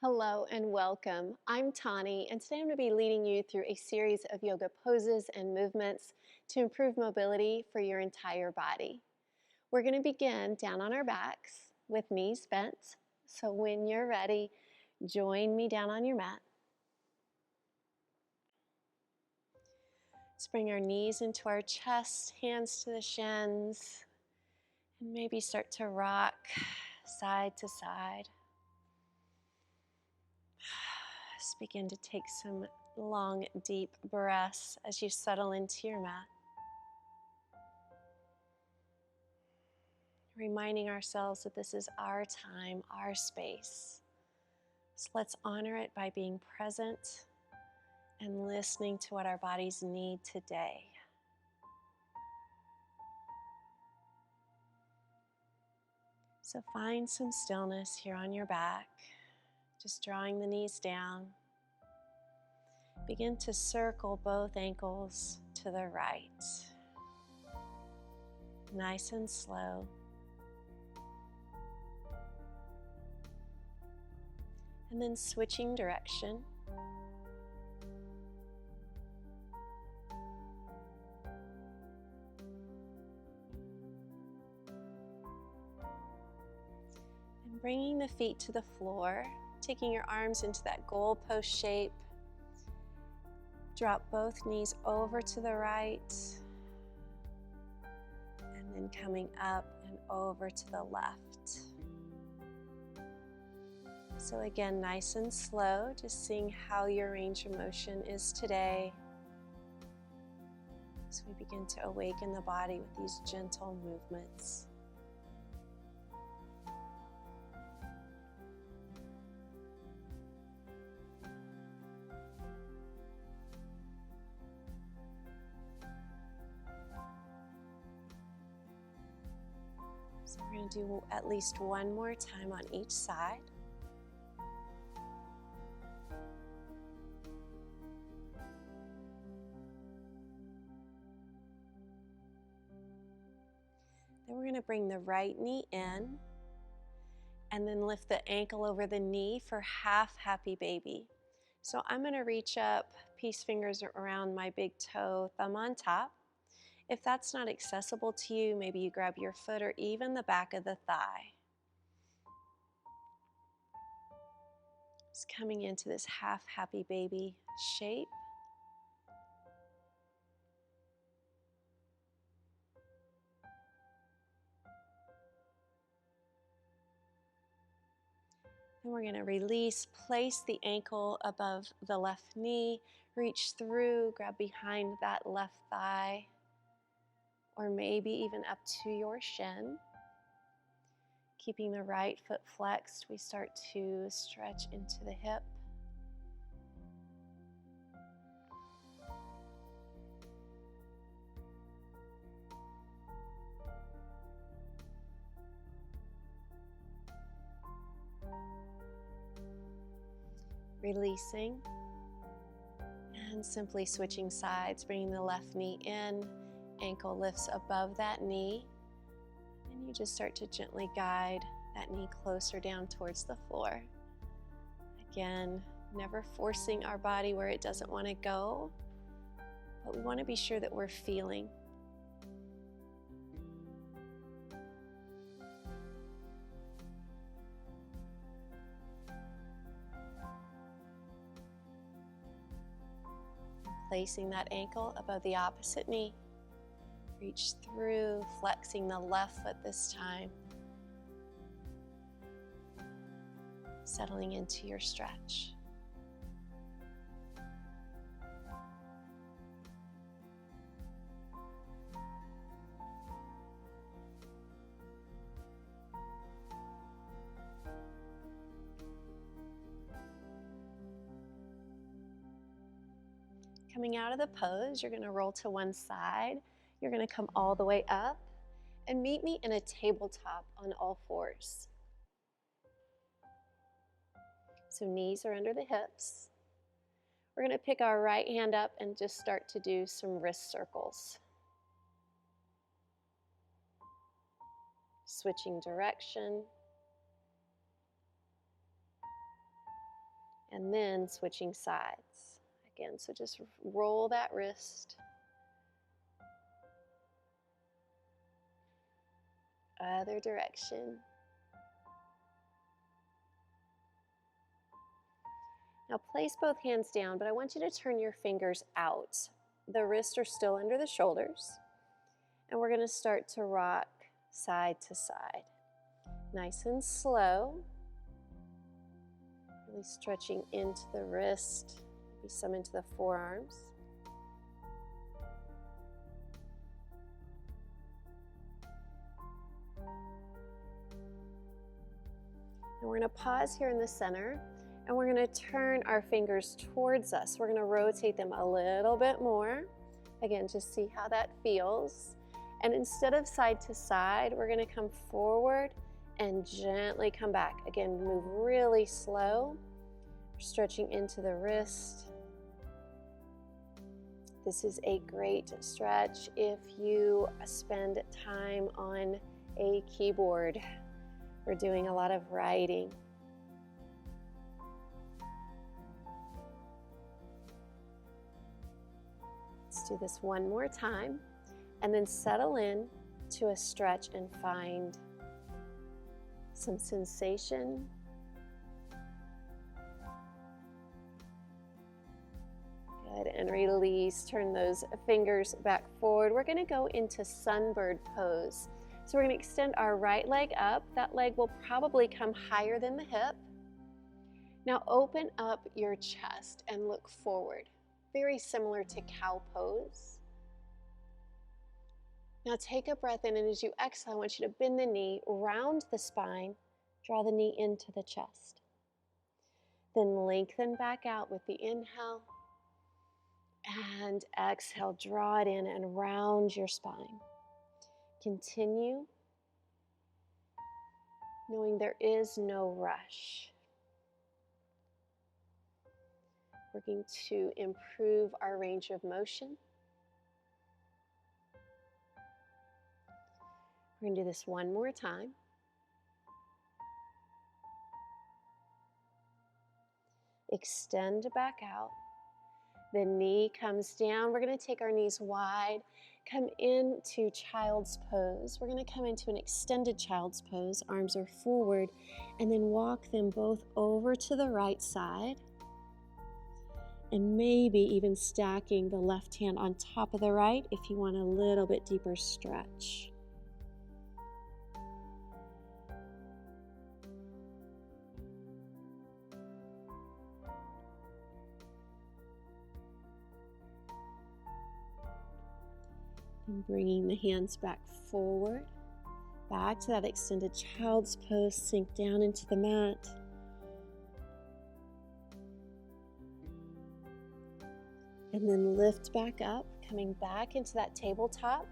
Hello and welcome. I'm Tauni, and today I'm going to be leading you through a series of yoga poses and movements to improve mobility for your entire body. We're going to begin down on our backs with knees bent. So when you're ready, join me down on your mat. Let's bring our knees into our chest, hands to the shins, and maybe start to rock side to side. Just begin to take some long, deep breaths as you settle into your mat. Reminding ourselves that this is our time, our space. So let's honor it by being present and listening to what our bodies need today. So find some stillness here on your back, just drawing the knees down. Begin to circle both ankles to the right. Nice and slow. And then switching direction. And bringing the feet to the floor, taking your arms into that goalpost shape. Drop both knees over to the right, and then coming up and over to the left. So again, nice and slow, just seeing how your range of motion is today. So we begin to awaken the body with these gentle movements. So we're going to do at least one more time on each side. Then we're going to bring the right knee in and then lift the ankle over the knee for half happy baby. So I'm going to reach up, peace fingers around my big toe, thumb on top. If that's not accessible to you, maybe you grab your foot or even the back of the thigh. Just coming into this half happy baby shape. Then we're going to release, place the ankle above the left knee, reach through, grab behind that left thigh, or maybe even up to your shin. Keeping the right foot flexed, we start to stretch into the hip. Releasing and simply switching sides, bringing the left knee in, ankle lifts above that knee, and you just start to gently guide that knee closer down towards the floor. Again, never forcing our body where it doesn't want to go, but we want to be sure that we're feeling. Placing that ankle above the opposite knee. Reach through, flexing the left foot this time. Settling into your stretch. Coming out of the pose, you're going to roll to one side. You're going to come all the way up and meet me in a tabletop on all fours. So knees are under the hips. We're going to pick our right hand up and just start to do some wrist circles. Switching direction. and then switching sides. Again, so just roll that wrist. Other direction. Now place both hands down, but I want you to turn your fingers out. The wrists are still under the shoulders. And we're going to start to rock side to side. Nice and slow. Really stretching into the wrist, maybe some into the forearms. And we're going to pause here in the center, and we're going to turn our fingers towards us. We're going to rotate them a little bit more. Again, just see how that feels. And instead of side to side, we're going to come forward and gently come back. Again, move really slow, stretching into the wrist. This is a great stretch if you spend time on a keyboard or doing a lot of writing. Let's do this one more time, and then settle in to a stretch and find some sensation. Good, and release. Turn those fingers back forward. We're going to go into sunbird pose. So we're going to extend our right leg up. That leg will probably come higher than the hip. Now open up your chest and look forward. Very similar to cow pose. Now take a breath in, and as you exhale, I want you to bend the knee, round the spine, draw the knee into the chest. Then lengthen back out with the inhale, and exhale, draw it in and round your spine. Continue, knowing there is no rush. We're going to improve our range of motion. We're going to do this one more time. Extend back out. The knee comes down. We're going to take our knees wide, come into child's pose. We're going to come into an extended child's pose. Arms are forward, and then walk them both over to the right side. And maybe even stacking the left hand on top of the right if you want a little bit deeper stretch. And bringing the hands back forward, back to that extended child's pose, sink down into the mat. And then lift back up, coming back into that tabletop.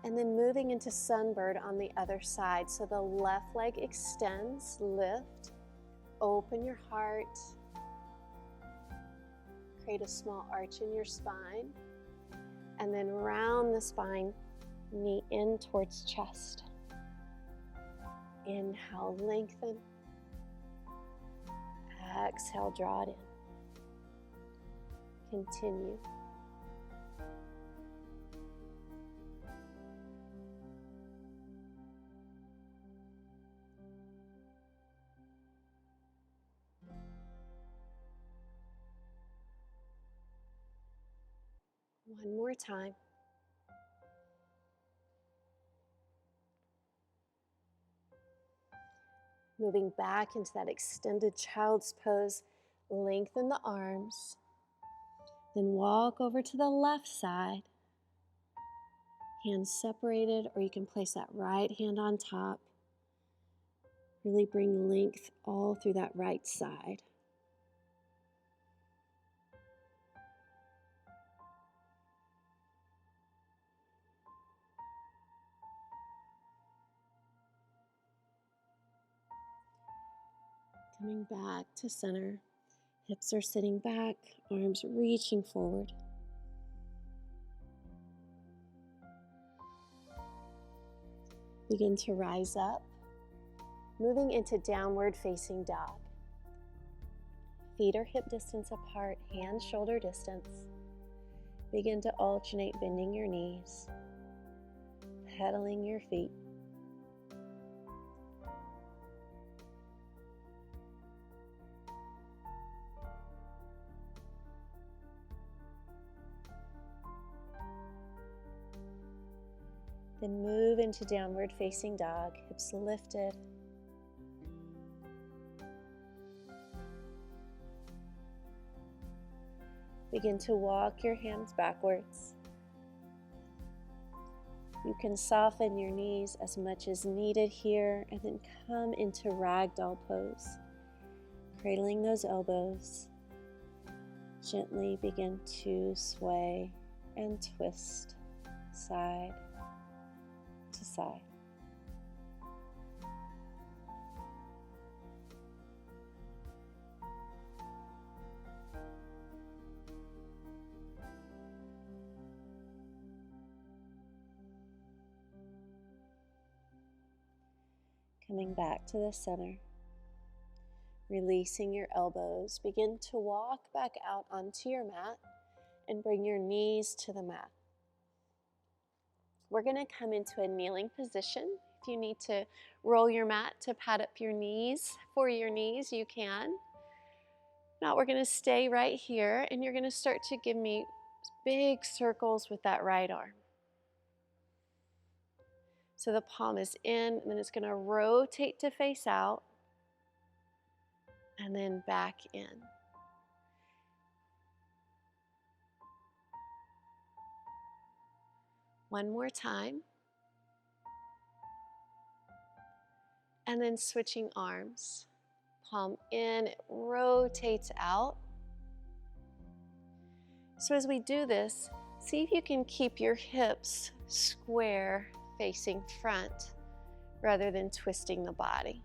And then moving into sunbird on the other side. So the left leg extends, lift, open your heart. Create a small arch in your spine. And then round the spine, knee in towards chest. Inhale, lengthen. Exhale, draw it in. Continue. One more time. Moving back into that extended child's pose, lengthen the arms. Then walk over to the left side, hands separated, or you can place that right hand on top. Really bring length all through that right side. Coming back to center. Hips are sitting back, arms reaching forward. Begin to rise up, moving into downward facing dog. Feet are hip distance apart, hands shoulder distance. Begin to alternate bending your knees, pedaling your feet. Then move into downward facing dog, hips lifted. Begin to walk your hands backwards. You can soften your knees as much as needed here and then come into ragdoll pose. Cradling those elbows, gently begin to sway and twist side to side. Coming back to the center, releasing your elbows, begin to walk back out onto your mat and bring your knees to the mat. We're going to come into a kneeling position. If you need to roll your mat to pad up your knees, for your knees, you can. Now we're going to stay right here and you're going to start to give me big circles with that right arm. So the palm is in, and then it's going to rotate to face out, and then back in. One more time. And then switching arms. Palm in, it rotates out. So as we do this, see if you can keep your hips square facing front rather than twisting the body.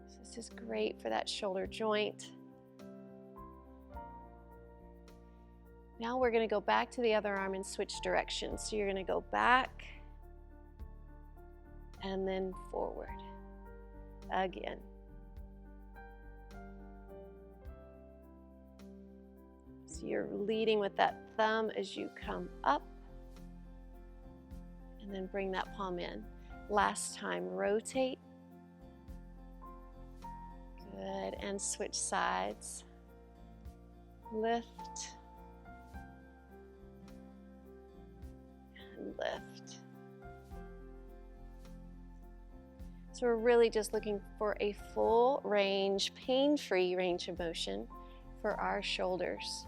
So this is great for that shoulder joint. Now we're going to go back to the other arm and switch directions. So you're going to go back and then forward again. So you're leading with that thumb as you come up and then bring that palm in. Last time, rotate. Good, and switch sides. Lift and lift. So we're really just looking for a full range, pain-free range of motion for our shoulders.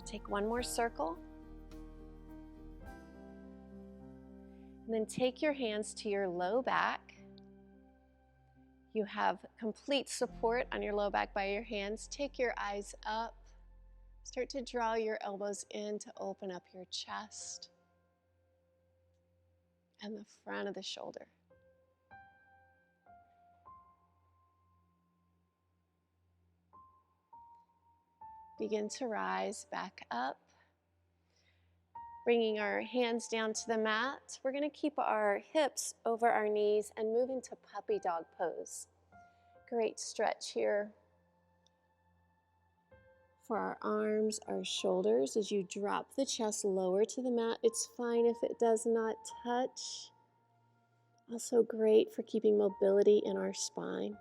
Take one more circle. And then take your hands to your low back. You have complete support on your low back by your hands. Take your eyes up. Start to draw your elbows in to open up your chest and the front of the shoulder. Begin to rise back up, bringing our hands down to the mat. We're going to keep our hips over our knees and move into puppy dog pose. Great stretch here for our arms, our shoulders. As you drop the chest lower to the mat, it's fine if it does not touch. Also great for keeping mobility in our spine.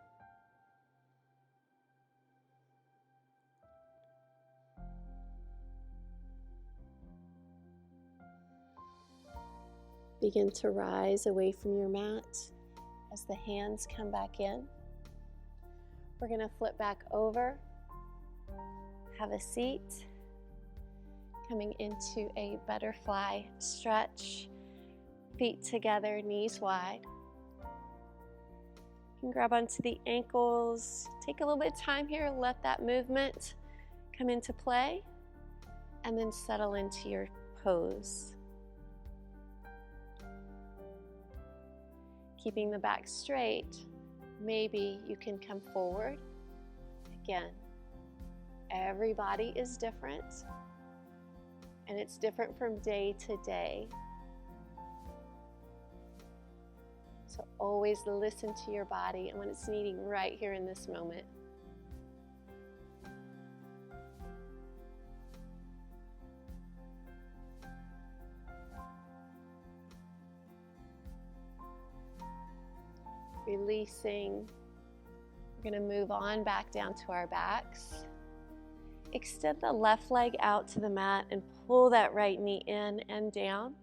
Begin to rise away from your mat as the hands come back in. We're going to flip back over, have a seat, coming into a butterfly stretch, feet together, knees wide. You can grab onto the ankles, take a little bit of time here, let that movement come into play, and then settle into your pose. Keeping the back straight, maybe you can come forward. Again, every body is different, and it's different from day to day. So always listen to your body and what it's needing right here in this moment. Releasing. We're going to move on back down to our backs. Extend the left leg out to the mat and pull that right knee in and down.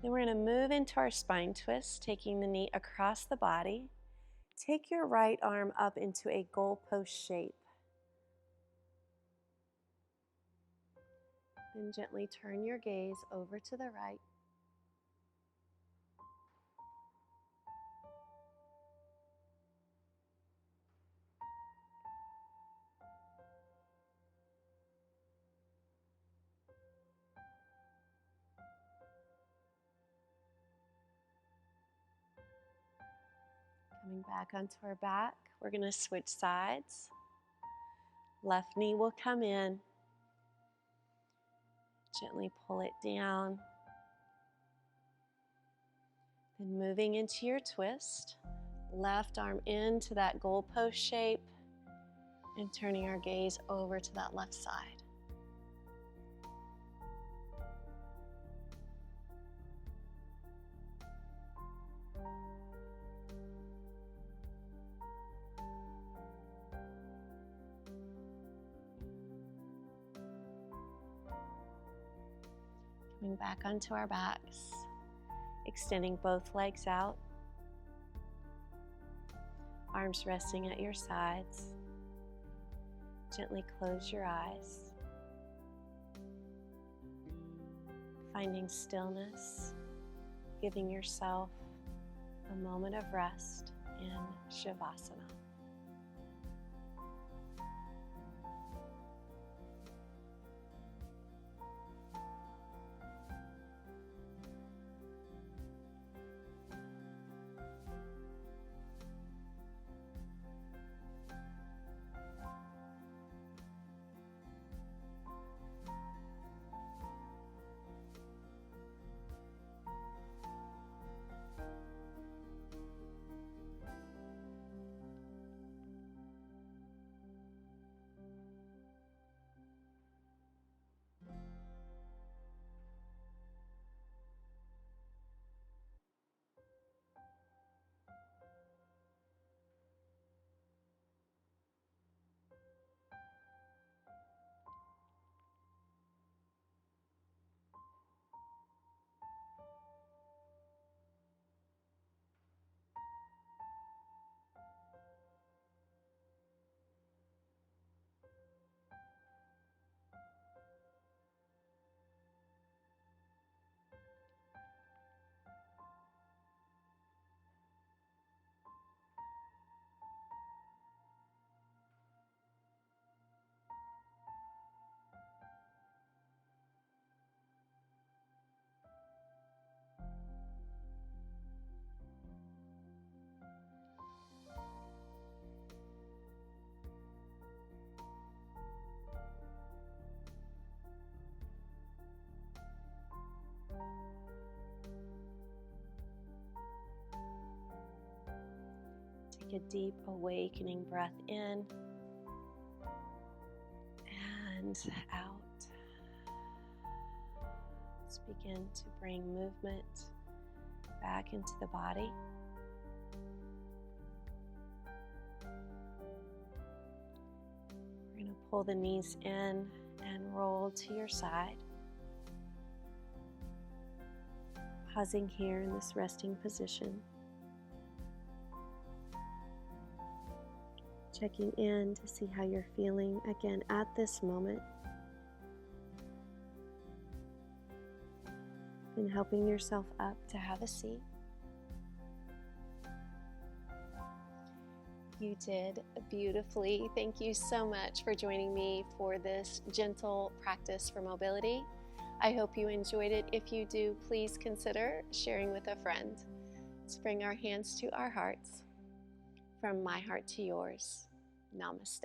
Then we're going to move into our spine twist, taking the knee across the body. Take your right arm up into a goalpost shape. Then gently turn your gaze over to the right. Coming back onto our back, we're going to switch sides. Left knee will come in. Gently pull it down. Then moving into your twist, left arm into that goalpost shape and turning our gaze over to that left side. Coming back onto our backs, extending both legs out, arms resting at your sides. Gently close your eyes, finding stillness, giving yourself a moment of rest in Shavasana. Take a deep awakening breath in and out. Let's begin to bring movement back into the body. We're going to pull the knees in and roll to your side. Pausing here in this resting position. Checking in to see how you're feeling again at this moment. And helping yourself up to have a seat. You did beautifully. Thank you so much for joining me for this gentle practice for mobility. I hope you enjoyed it. If you do, please consider sharing with a friend. Let's bring our hands to our hearts. From my heart to yours. Namaste.